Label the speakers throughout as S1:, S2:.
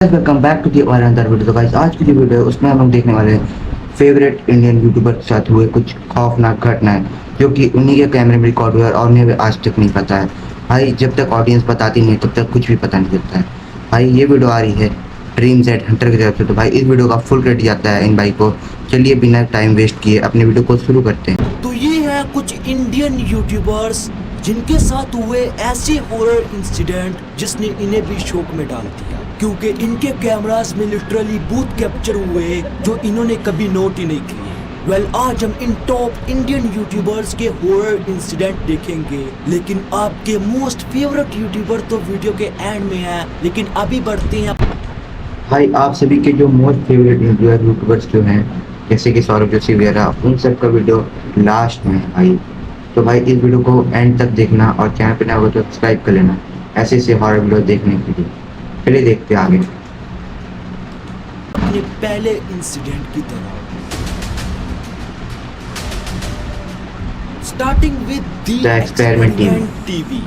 S1: Welcome back to the और अंदर video. तो गाइस आज की जो वीडियो है उसमें हम लोग देखने वाले हैं फेवरेट इंडियन यूट्यूबर के साथ हुए कुछ खौफनाक घटनाएं जो कि उन्हीं के कैमरे में रिकॉर्ड हुए और उन्हें भी आज तक नहीं पता है। भाई जब तक ऑडियंस बताती नहीं तब तक कुछ भी पता नहीं चलता है। भाई ये वीडियो आ रही है ड्रीम सेट हंटर की तरफ से। तो भाई इस वीडियो का फुल क्रेडिट जाता है इन भाई को। चलिए बिना टाइम वेस्ट किए अपने वीडियो को शुरू करते हैं।
S2: तो ये है कुछ इंडियन यूट्यूबर्स जिनके साथ हुए ऐसे हॉरर इंसिडेंट जिसने इन्हें भी शौक में डाल दिया, क्योंकि इनके कैमरास में लिटरली भूत कैप्चर हुए जो इन्होंने कभी नोट ही नहीं किए। आज हम इन टॉप इंडियन यूट्यूबर्स के हॉरर इंसिडेंट देखेंगे, लेकिन आपके मोस्ट फेवरेट यूट्यूबर तो वीडियो के एंड में है। लेकिन अभी बढ़ते हैं।
S1: भाई आप सभी के जो मोस्ट फेवरेट यूट्यूबर्स जो हैं जैसे कि सौरभ जोशी वगैरह उन सब का वीडियो लास्ट में है भाई। तो भाई इस वीडियो को एंड तक देखना और चैनल पे नया हो तो सब्सक्राइब कर लेना ऐसे ऐसे हॉरर वीडियो देखने के लिए। चलिए देखते हैं आगे।
S2: अपने पहले इंसिडेंट की तरह starting with the experiment TV,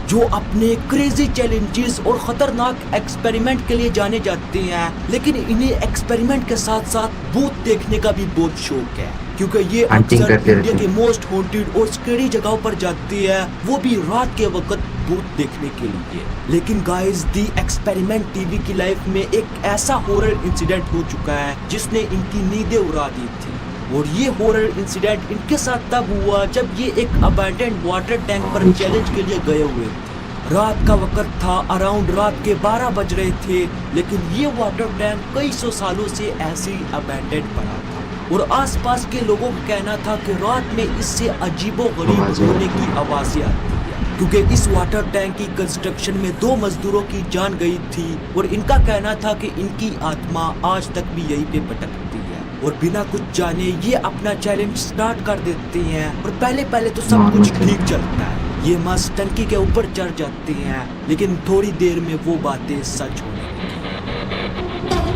S2: जो अपने क्रेजी चैलेंजेस और खतरनाक एक्सपेरिमेंट के लिए जाने जाते हैं। लेकिन इन्हें एक्सपेरिमेंट के साथ साथ भूत देखने का भी बहुत शौक है, क्योंकि ये अक्सर इंडिया के मोस्ट हॉन्टेड और स्कैरी जगहों पर जाती है, वो भी रात के वक्त भूत देखने के लिए। लेकिन गाइस दी एक्सपेरिमेंट टीवी की लाइफ में एक ऐसा हॉरर इंसिडेंट हो चुका है जिसने इनकी नींदें उड़ा दी थी। और ये हॉरर इंसिडेंट इनके साथ तब हुआ जब ये एक अबैंडन्ड वाटर टैंक पर चैलेंज के लिए गए हुए थे। रात का वक्त था, अराउंड रात के 12 बज रहे थे, लेकिन ये वाटर टैंक कई सौ सालों से ऐसे ही अबैंडन्ड पड़ा था। और आसपास के लोगों का कहना था कि रात में इससे अजीबोगरीब रोने की आवाजें आती है, क्योंकि इस वाटर टैंक की कंस्ट्रक्शन में 2 मजदूरों की जान गई थी। और इनका कहना था कि इनकी आत्मा आज तक भी यहीं पे भटकती है। और बिना कुछ जाने ये अपना चैलेंज स्टार्ट कर देते हैं। और पहले तो सब कुछ ठीक चलता है, ये मस्त टंकी के ऊपर चढ़ जाते हैं, लेकिन थोड़ी देर में वो बातें सच होने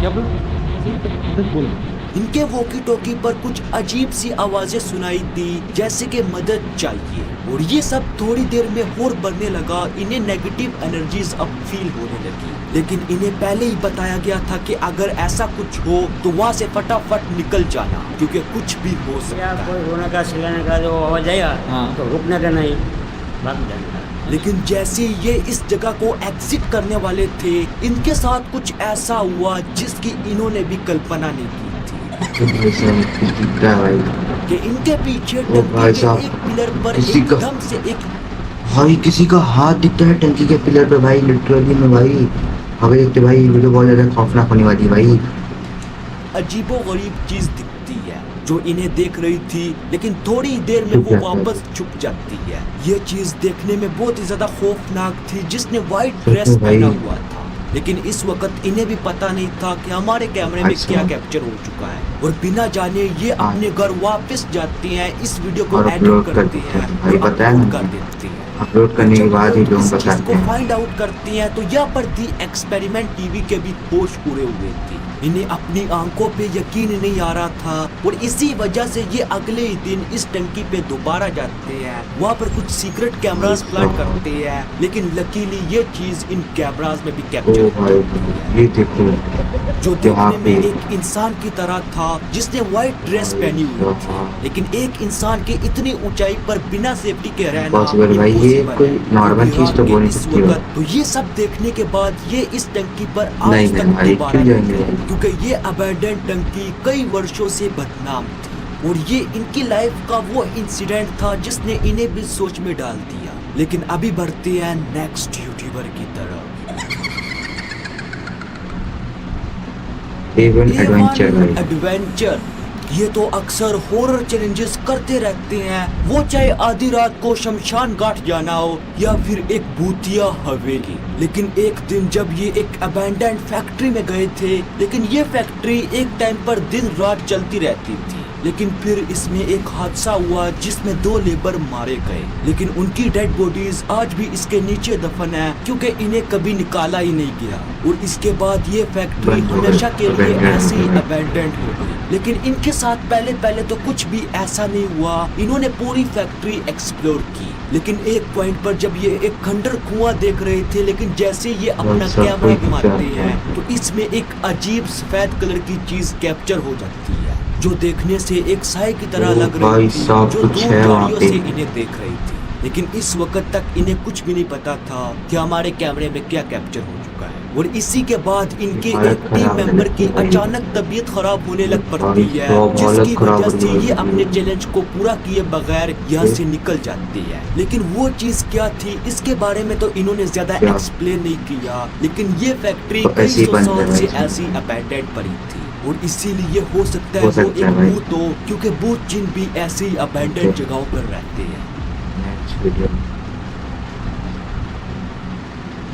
S2: लगती। इनके वॉकी टॉकी पर कुछ अजीब सी आवाजें सुनाई दी, जैसे कि मदद चाहिए। और ये सब थोड़ी देर में और बढ़ने लगा। इन्हें नेगेटिव एनर्जीज अब फील होने लगी, लेकिन इन्हें पहले ही बताया गया था कि अगर ऐसा कुछ हो तो वहाँ से फटाफट निकल जाना, क्योंकि कुछ भी हो सकता है।
S3: कोई रोने का चिल्लाने का जो आवाज आएगा तो रुकने का नहीं, भाग जाएगा।
S2: लेकिन जैसे ये इस जगह को एग्जिट करने वाले थे, इनके साथ कुछ ऐसा हुआ जिसकी इन्होंने भी कल्पना नहीं की कि इनके पीछे टंकी के एक पिलर पर एकदम से एक
S1: भाई किसी का हाथ दिखता है टंकी के पिलर पे भाई, लिटरली में भाई। अबे देखते भाई वीडियो बहुत ज्यादा खौफनाक होने वाली है भाई।
S2: अजीबोगरीब चीज दिखती है जो इन्हें देख रही थी, लेकिन थोड़ी देर में वो वापस छुप जाती है। ये चीज देखने में बहुत ही ज्यादा खौफनाक थी, जिसने व्हाइट ड्रेस पहना हुआ था। लेकिन इस वक्त इन्हें भी पता नहीं था कि हमारे कैमरे में क्या कैप्चर हो चुका है। और बिना जाने ये अपने घर वापस जाते हैं, इस वीडियो को एडिट करते हैं, अपलोड कर देते हैं।
S1: अपलोड करने के बाद ही लोग बताते हैं,
S2: फाइंड आउट करते हैं। तो यहाँ पर दी एक्सपेरिमेंट टीवी के भी होश उड़े हुए थे। इन्हें अपनी आंखों पे यकीन नहीं आ रहा था, और इसी वजह से ये अगले ही दिन इस टंकी पे दोबारा जाते हैं। वहाँ पर कुछ सीक्रेट कैमरास प्लांट करते हैं, लेकिन लकीली ये चीज इन कैमरास में भी कैप्चर
S1: ये देखो
S2: जो देखने में एक इंसान की तरह था, जिसने व्हाइट ड्रेस पहनी हुई थी। लेकिन एक इंसान के इतनी ऊंचाई पर बिना सेफ्टी के रहना
S1: भाई ये कोई नॉर्मल चीज तो बोल नहीं सकती हो।
S2: तो ये सब देखने के बाद ये इस टंकी पर आज तक दोबारा नहीं गए, क्योंकि ये अबैंडन्ड टंकी कई वर्षों से बदनाम थी। और ये इनकी लाइफ का वो इंसिडेंट था जिसने इन्हें भी सोच में डाल दिया। लेकिन अभी बढ़ते हैं नेक्स्ट यूट्यूबर की तरफ। एडवेंचर ये तो अक्सर हॉरर चैलेंजेस करते रहते हैं, वो चाहे आधी रात को शमशान घाट जाना हो या फिर एक भूतिया हवेली। लेकिन एक दिन जब ये एक अबैंडन्ड फैक्ट्री में गए थे, लेकिन ये फैक्ट्री एक टाइम पर दिन रात चलती रहती थी। लेकिन फिर इसमें एक हादसा हुआ जिसमें 2 लेबर मारे गए, लेकिन उनकी डेड बॉडीज आज भी इसके नीचे दफन है, क्योंकि इन्हें कभी निकाला ही नहीं गया। और इसके बाद ये फैक्ट्री हमेशा के लिए ऐसे ही अबैंडन्ड हो गई। लेकिन इनके साथ पहले तो कुछ भी ऐसा नहीं हुआ। इन्होंने पूरी फैक्ट्री एक्सप्लोर की, लेकिन एक पॉइंट पर जब ये एक खंडर कुआं देख रहे थे, लेकिन जैसे ये अपना
S1: भाई साहब,
S2: कैमरा
S1: कोई
S2: घुमाते
S1: दिक्कत
S2: हैं तो इसमें एक अजीब सफेद कलर की चीज कैप्चर हो जाती है, जो देखने से एक साए की तरह
S1: ओ
S2: लग
S1: भाई
S2: रही थी,
S1: साहब,
S2: जो
S1: कुछ
S2: दूर
S1: है वहाँ
S2: गाड़ियों
S1: पे।
S2: से इन्हें देख रही थी। लेकिन इस वक्त तक इन्हें कुछ भी नहीं पता था कि हमारे कैमरे में क्या कैप्चर हो चुका है। और इसी के बाद इनके
S1: हालत
S2: एक टीम
S1: खराब
S2: मेंबर की
S1: है भाई।
S2: अचानक तबीयत खराब होने लग पड़ती
S1: भाई
S2: है,
S1: साहब, हालत
S2: जिसकी
S1: खराब
S2: वजह से
S1: होने
S2: ये
S1: लगी
S2: अपने
S1: है।
S2: चैलेंज को पूरा किए बगैर यहाँ
S1: फिर?
S2: से निकल जाती है। लेकिन वो चीज क्या थी, इसके बारे में तो इन्होंने ज्यादा
S1: क्या?
S2: एक्सप्लेन नहीं किया, लेकिन ये फैक्ट्री
S1: तो
S2: कई
S1: ऐसे ही
S2: सौ
S1: बंद
S2: साल
S1: है
S2: से
S1: भाई।
S2: ऐसी अबैंडन पड़ी थी, और इसीलिए हो सकता है
S1: हो
S2: वो
S1: सकता है
S2: एक
S1: भाई।
S2: भूत हो, क्योंकि भूत जिन भी ऐसी अबैंडन
S1: ओके।
S2: जगहों पर रहते हैं।
S1: नेक्स्ट वीडियो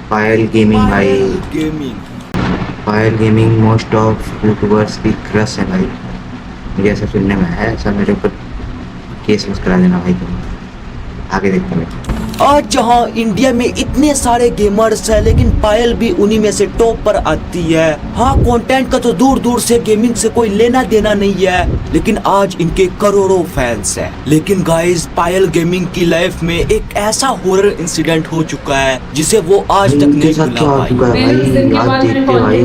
S1: पायल गेमिंग भाई।
S2: Gaming
S1: Payal gaming most of YouTubers की क्रश है भाई, मुझे ऐसा सुनने में है। ऐसा मेरे ऊपर केस मत करा देना भाई तुम। आगे देखते हैं।
S2: आज जहां इंडिया में इतने सारे गेमर्स हैं, लेकिन पायल भी उन्हीं में से टॉप पर आती है। हाँ, कंटेंट का तो दूर दूर से गेमिंग से कोई लेना देना नहीं है, लेकिन आज इनके करोड़ों फैंस हैं। लेकिन गाइस, पायल गेमिंग की लाइफ में एक ऐसा हॉरर इंसिडेंट हो चुका है जिसे वो आज तक
S1: इनके
S2: नहीं
S1: साथ क्या
S2: भुला
S1: हो
S2: पाई।
S1: चुका है भाई, आज देखते भाई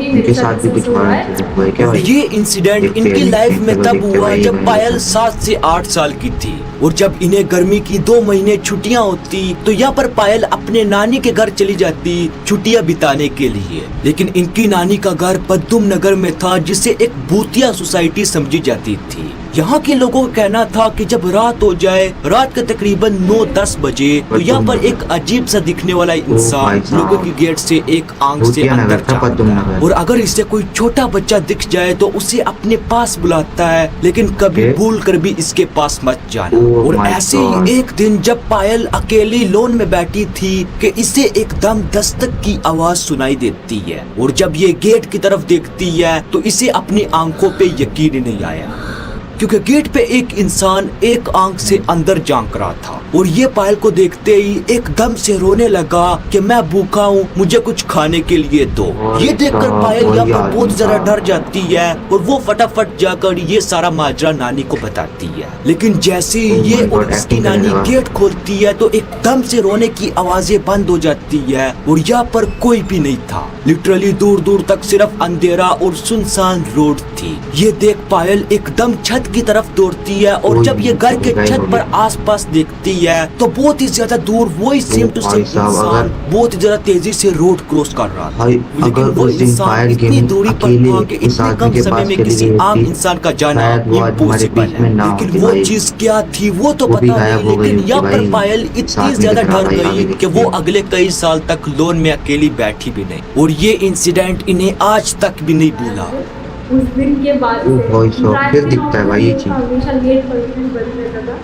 S1: इनके साथ भी कुछ हुआ है क्या
S2: और
S1: भाई?
S2: ये इंसिडेंट
S1: देखते
S2: इनकी
S1: हैं,
S2: लाइफ में
S1: चलो
S2: तब
S1: देखते
S2: हुआ
S1: भाई,
S2: जब
S1: भाई
S2: पायल
S1: देखते।
S2: 7 से 8 साल की थी, और जब इन्हें गर्मी की 2 महीने छुट्टियां होती तो यहाँ पर पायल अपने नानी के घर चली जाती छुट्टियां बिताने के लिए। लेकिन इनकी नानी का घर पद्दुम नगर में था, जिसे एक भूतिया सोसाइटी समझी जाती थी। यहाँ के लोगों का कहना था कि जब रात हो जाए, रात के तकरीबन 9-10 बजे, तो यहाँ पर एक अजीब सा दिखने वाला इंसान
S1: भाई साहब।
S2: लोगों की गेट से एक आंख से
S1: भूतिया
S2: अंदर
S1: नगर था, पद्दुम
S2: झांकता है,
S1: नगर।
S2: और अगर इसे कोई छोटा बच्चा दिख जाए तो उसे अपने पास बुलाता है, लेकिन कभी
S1: फिर?
S2: भूल कर भी इसके पास मत जाना।
S1: Oh
S2: और
S1: my
S2: ऐसे
S1: God।
S2: ही एक दिन जब पायल अकेली लॉन में बैठी थी कि इसे एकदम दस्तक की आवाज सुनाई देती है, और जब ये गेट की तरफ देखती है तो इसे अपनी आंखों पे यकीन नहीं आया, क्योंकि गेट पे एक इंसान एक आंख से अंदर झांक रहा था। और ये पायल को देखते ही एकदम से रोने लगा कि मैं भूखा हूँ, मुझे कुछ खाने के लिए दो। ये देखकर पायल यहाँ पर बहुत जरा डर जाती है, और वो फटाफट जाकर ये सारा माजरा नानी को बताती है। लेकिन जैसे ही ये और इसकी नानी गेट खोलती है तो एकदम से रोने की आवाजें बंद हो जाती है, और यहाँ पर कोई भी नहीं था। लिटरली दूर दूर तक सिर्फ अंधेरा और सुनसान रोड थी। ये देख पायल एकदम छत की तरफ दौड़ती है, और जब ये घर के छत पर आसपास देखती है तो बहुत ही ज्यादा दूर वही सेम टू सेम इंसान बहुत ही ज्यादा तेजी से रोड क्रॉस कर रहा था।
S1: भाई,
S2: लेकिन
S1: अगर
S2: वो
S1: उस दिन
S2: इंसान
S1: पायल
S2: इतनी
S1: गेमिंग
S2: दूरी पर
S1: अकेले
S2: था कि
S1: इस
S2: इतने
S1: आदमी
S2: कम
S1: के
S2: समय
S1: पास
S2: में
S1: चली
S2: किसी
S1: गई
S2: आम
S1: थी,
S2: इंसान का जाना
S1: शायद वो आज हमारे
S2: इम्पॉसिबल
S1: बीच में
S2: है।
S1: ना
S2: लेकिन
S1: होती
S2: वो
S1: भाई।
S2: चीज क्या थी वो तो
S1: वो भी
S2: पता
S1: गायब हो
S2: नहीं,
S1: गई
S2: लेकिन
S1: होती
S2: यहाँ पर
S1: भाई।
S2: पायल
S1: साथ
S2: इतनी
S1: में
S2: ज्यादा
S1: दिख रहा
S2: डर
S1: भाई, आगे
S2: गई
S1: देखते
S2: कि वो
S1: हैं।
S2: अगले कई साल तक लोन में अकेली बैठी भी नहीं, और ये इंसिडेंट इन्हें आज तक भी नहीं भूला।
S4: उस दिन के बाद
S1: वो
S4: से
S1: वॉइस ऑफ
S4: रात
S1: फिर
S4: के
S1: दिखता है
S4: 9
S1: भाई ये
S4: बजे
S1: चीज।
S4: हमेशा गेट बंद रहता था।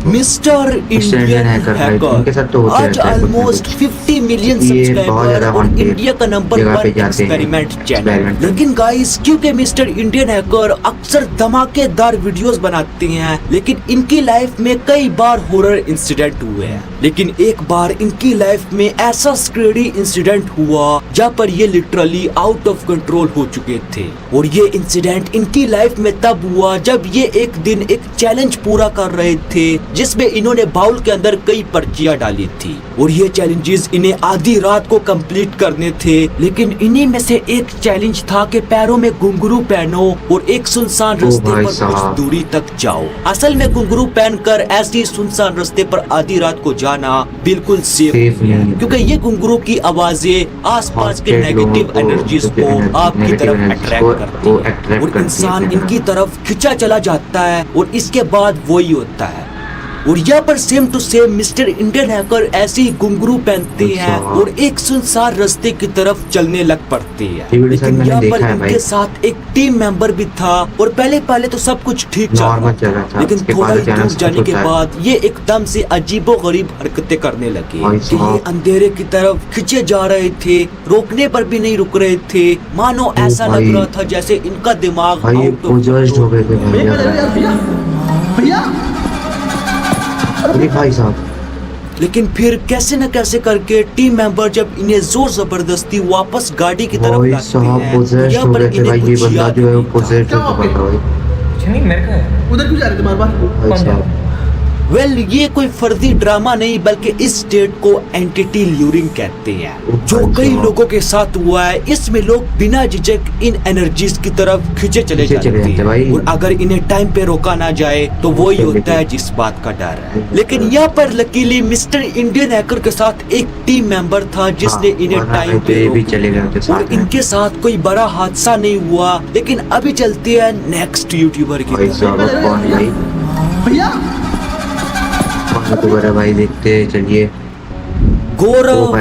S2: मिस्टर
S1: Indian
S2: इंडियन
S1: hacker भाई, इनके साथ तो
S2: हैकर
S1: होते
S2: आज
S1: रहता है कुछ ना
S2: ऑलमोस्ट
S1: कुछ।
S2: 50 मिलियन
S1: ये बहुत
S2: सब्सक्राइबर
S1: ज्यादा
S2: और
S1: haunted
S2: इंडिया का नंबर
S1: जगह
S2: 1
S1: पे जाते हैं,
S2: एक्सपेरिमेंट चैनल।
S1: experiment।
S2: लेकिन गाइस, क्योंकि मिस्टर इंडियन हैकर अक्सर धमाकेदार वीडियोस बनाते हैं, लेकिन इनकी लाइफ में कई बार हॉरर इंसिडेंट हुए हैं। लेकिन एक बार इनकी लाइफ में ऐसा स्कैरी इंसिडेंट हुआ जहाँ पर ये लिटरली आउट ऑफ कंट्रोल हो चुके थे। और ये इंसिडेंट इनकी लाइफ में तब हुआ जब ये एक दिन एक चैलेंज पूरा कर रहे थे, जिसमें इन्होंने बाउल के अंदर कई पर्चियां डाली थी, और ये चैलेंजेस इन्हें आधी रात को कंप्लीट करने थे। लेकिन इन्हीं में से एक चैलेंज था कि पैरों में घुंघरू पहनो और एक सुनसान रास्ते
S1: भाई
S2: पर कुछ
S1: साहब।
S2: दूरी तक जाओ। असल में घुंघरू पहनकर ऐसी सुनसान रास्ते पर आधी रात को जाना बिल्कुल सेफ
S1: Safe
S2: नहीं है,
S1: नहीं है।
S2: क्योंकि ये घुंघरू की आवाजें आसपास के
S1: Haunted लोगों
S2: नेगेटिव
S1: को,
S2: एनर्जीज
S1: जो
S2: को आपकी
S1: negative
S2: तरफ
S1: energies
S2: अट्रैक्ट
S1: को
S2: करती
S1: वो
S2: है,
S1: attract
S2: और
S1: करती है
S2: इंसान
S1: अपनी
S2: इनकी
S1: तरफ।
S2: तरफ खिंचा चला जाता है, और इसके बाद वही होता है। और यहाँ पर same to same mister Indian hacker ऐसे ही घुंघरू पहनते हैं
S1: अच्छा।
S2: और एक सुनसान रास्ते की तरफ चलने लग पड़ते हैं।
S1: ये वीडियो शायद
S2: लेकिन
S1: मैंने
S2: यहाँ
S1: देखा
S2: पर
S1: है भाई।
S2: इनके साथ एक टीम मेंबर भी था, और पहले तो सब कुछ ठीक चल रहा
S1: Normal चल रहा था,
S2: लेकिन
S1: उसके
S2: थोड़ा
S1: बाद
S2: ही दूर
S1: अचानक
S2: जाने
S1: कुछ
S2: के
S1: होता है।
S2: बाद ये एकदम से अजीबोगरीब हरकतें करने लगे
S1: भाई
S2: कि ये
S1: साहब।
S2: अंधेरे की तरफ खींचे जा रहे थे, रोकने पर भी नहीं रुक रहे थे। मानो ऐसा
S1: भाई।
S2: लग रहा था जैसे इनका दिमाग
S1: भाई ये
S2: out of
S1: पोजेस्ड हो गए थे
S2: control।
S1: अरे भाई साहब,
S2: लेकिन फिर कैसे न कैसे करके टीम मेंबर जब इन्हें जोर जबरदस्ती वापस गाड़ी की तरफ
S1: भाई
S2: लाते
S1: साहब
S2: हैं,
S1: पोजेस्ड
S2: यहाँ
S1: हो
S2: पर
S1: गए थे
S2: इन्हें
S1: भाई। ये
S2: कुछ
S1: बंदा
S2: याद
S1: जो है वो
S2: नहीं था।
S1: पोजेस्ड हो चुका था भाई।
S5: कुछ नहीं मेरे को
S6: उधर क्यों जा रहे थे बार बार?
S1: भाई
S5: कौन
S1: साहब
S2: वेल ये कोई फर्जी ड्रामा नहीं बल्कि इस स्टेट को एंटिटी ल्यूरिंग कहते हैं, जो कई लोगों के साथ हुआ है। इसमें लोग बिना झिझक इन एनर्जीज की तरफ खींचे चले जाते हैं और अगर इन्हें टाइम पे रोका ना जाए तो वो ही होता है जिस बात का डर है। लेकिन यहाँ पर लकीली मिस्टर इंडियन हैकर के साथ एक टीम मेंबर था जिसने इन्हें टाइम पे रोका और इनके साथ कोई बड़ा हादसा नहीं हुआ। लेकिन अभी चलते हैं नेक्स्ट यूट्यूबर की
S1: तरफ। भाई देखते चलिए।
S2: गौरव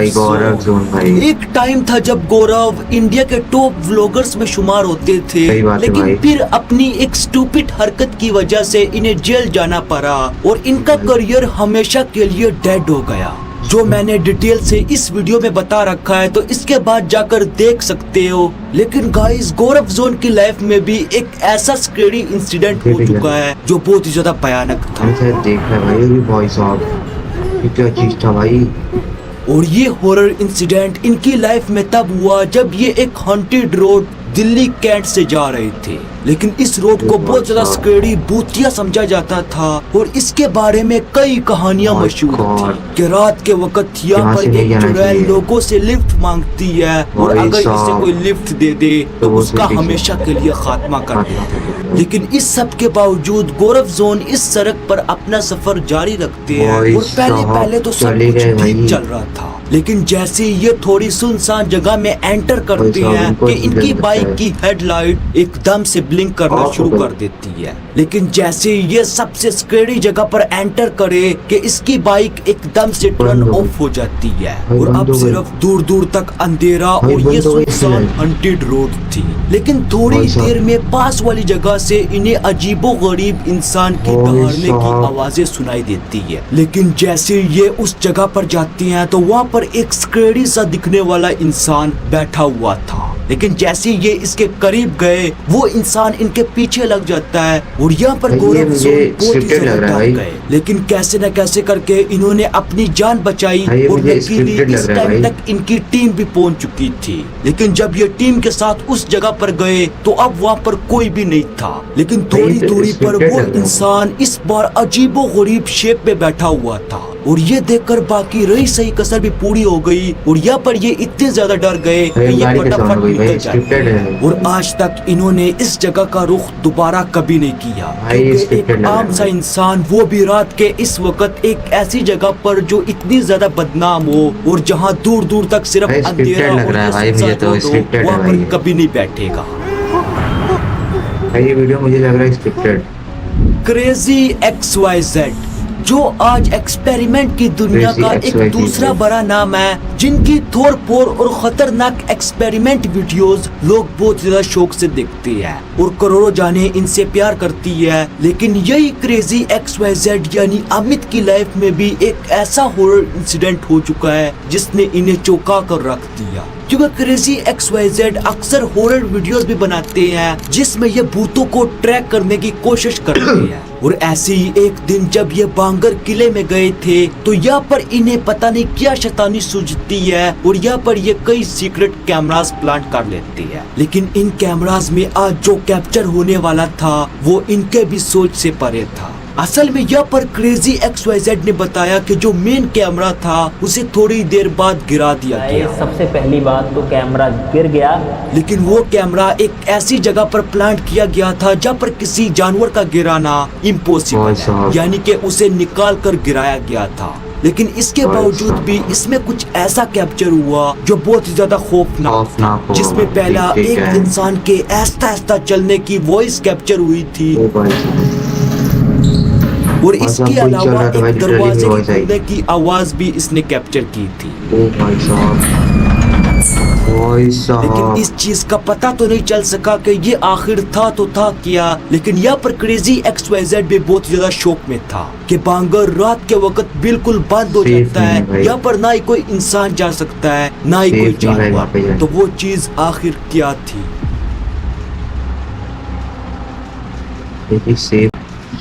S1: जोन भाई।
S2: एक टाइम था जब गौरव इंडिया के टॉप व्लॉगर्स में शुमार होते थे, लेकिन फिर अपनी एक स्टूपिड हरकत की वजह से इन्हें जेल जाना पड़ा और इनका करियर हमेशा के लिए डेड हो गया, जो मैंने डिटेल से इस वीडियो में बता रखा है, तो इसके बाद जाकर देख सकते हो। लेकिन गाइस गौरव जोन की लाइफ में भी एक ऐसा स्कैरी इंसिडेंट हो चुका है जो बहुत ही ज्यादा भयानक था।
S1: देख रहा भाई भाई साहब क्या चीज था भाई।
S2: और ये हॉरर इंसिडेंट इनकी लाइफ में तब हुआ जब ये एक हॉन्टेड रोड दिल्ली कैंट से जा रहे थे, लेकिन इस रोड को बहुत ज्यादा स्कैरी भूतिया समझा जाता था और इसके बारे में कई कहानियां मशहूर थी कि रात के वक्त यहाँ पर एक चुड़ैल लोगों से लिफ्ट मांगती है और अगर इसे कोई लिफ्ट दे दे तो उसका हमेशा के लिए खात्मा कर देते हैं। लेकिन इस सब के बावजूद गौरव जोन इस सड़क पर अपना सफर जारी रखते हैं और पहले तो सब कुछ ठीक चल रहा था, लेकिन जैसे ये थोड़ी सुनसान जगह में एंटर करते हैं कि इनकी बाइक की हेडलाइट एकदम से ब्लिंक करना शुरू कर देती है। लेकिन जैसे ये सबसे स्कैरी जगह पर एंटर करे कि इसकी बाइक एकदम से टर्न ऑफ हो जाती है और अब सिर्फ दूर दूर तक अंधेरा और ये सुनसान हंटेड रोड थी। लेकिन थोड़ी देर में पास वाली जगह से इन्हें अजीबो गरीब इंसान की दहाड़ने की आवाजें सुनाई देती है। लेकिन जैसे ये उस जगह पर जाती हैं तो वहाँ पर एक स्कैरी सा दिखने वाला इंसान बैठा हुआ था, लेकिन जैसे ये इसके करीब गए वो इंसान इनके पीछे लग जाता है और यहाँ पर गौरव गए। लेकिन कैसे न कैसे करके इन्होंने अपनी जान बचाई और लकीली इस टाइम तक इनकी टीम भी पहुंच चुकी थी। लेकिन जब ये टीम के साथ उस जगह पर गए तो अब वहाँ पर कोई भी नहीं था, लेकिन थोड़ी दूरी पर वो इंसान इस बार अजीबो गरीब शेप में बैठा हुआ था और ये देखकर बाकी रही सही कसर भी पूरी हो गई और यहाँ पर ये इतने ज्यादा डर गए कि ये फटाफट निकल जाते और आज तक इन्होंने इस जगह का रुख दोबारा कभी नहीं किया, क्योंकि एक आम सा इंसान वो भी रात के इस वक्त एक ऐसी जगह पर जो इतनी ज्यादा बदनाम हो और जहाँ दूर दूर तक सिर्फ अंधेरा वहाँ पर कभी नहीं बैठेगा।
S1: ये वीडियो मुझे लग रहा है स्क्रिप्टेड।
S2: क्रेजी XYZ जो आज एक्सपेरिमेंट की दुनिया का एक दूसरा बड़ा नाम है, जिनकी थोर फोर और खतरनाक एक्सपेरिमेंट वीडियोस लोग बहुत ज्यादा शौक से देखते हैं और करोड़ों जाने इनसे प्यार करती है। लेकिन यही क्रेजी XYZ यानी अमित की लाइफ में भी एक ऐसा हॉरर इंसिडेंट हो चुका है जिसने इन्हें चौंका कर रख दिया, क्योंकि क्रेजी XYZ अक्सर हॉरर वीडियोस भी बनाते हैं जिसमें ये भूतों को ट्रैक करने की कोशिश करते हैं। और ऐसे ही एक दिन जब ये बांगर किले में गए थे तो यहाँ पर इन्हें पता नहीं क्या शैतानी सूझती है और यहाँ पर ये कई सीक्रेट कैमरास प्लांट कर लेते हैं। लेकिन इन कैमरास में आज जो कैप्चर होने वाला था वो इनके भी सोच से परे था। असल में यहाँ पर क्रेजी XYZ ने बताया कि जो मेन कैमरा था उसे थोड़ी देर बाद गिरा दिया गया।
S3: सबसे पहली बात तो कैमरा गिर गया,
S2: लेकिन वो कैमरा एक ऐसी जगह पर प्लांट किया गया था जहाँ पर किसी जानवर का गिराना इम्पॉसिबल है, यानी कि उसे निकाल कर गिराया गया था। लेकिन इसके बावजूद भी इसमें कुछ ऐसा कैप्चर हुआ जो बहुत ही ज्यादा खौफनाक, जिसमें पहला एक इंसान के ऐसा ऐसा चलने की वॉइस कैप्चर हुई थी और इसके अलावा एक दरवाजे के खुलने की आवाज भी इसने कैप्चर की थी। लेकिन इस चीज का पता तो नहीं चल सका कि ये आखिर था तो था क्या। लेकिन यहाँ पर क्रेजी XYZ भी बहुत ज्यादा शौक में था कि बांगर रात के वक्त बिल्कुल बंद हो जाता है, यहाँ पर ना ही कोई इंसान जा सकता है ना ही कोई जानवर, तो वो चीज आखिर क्या थी।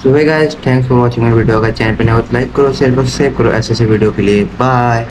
S1: So hey guys, thanks for watching my video। अगर चैनल पे नए हो तो लाइक करो, शेयर करो, सब्सक्राइब करो ऐसे वीडियो के लिए। बाय।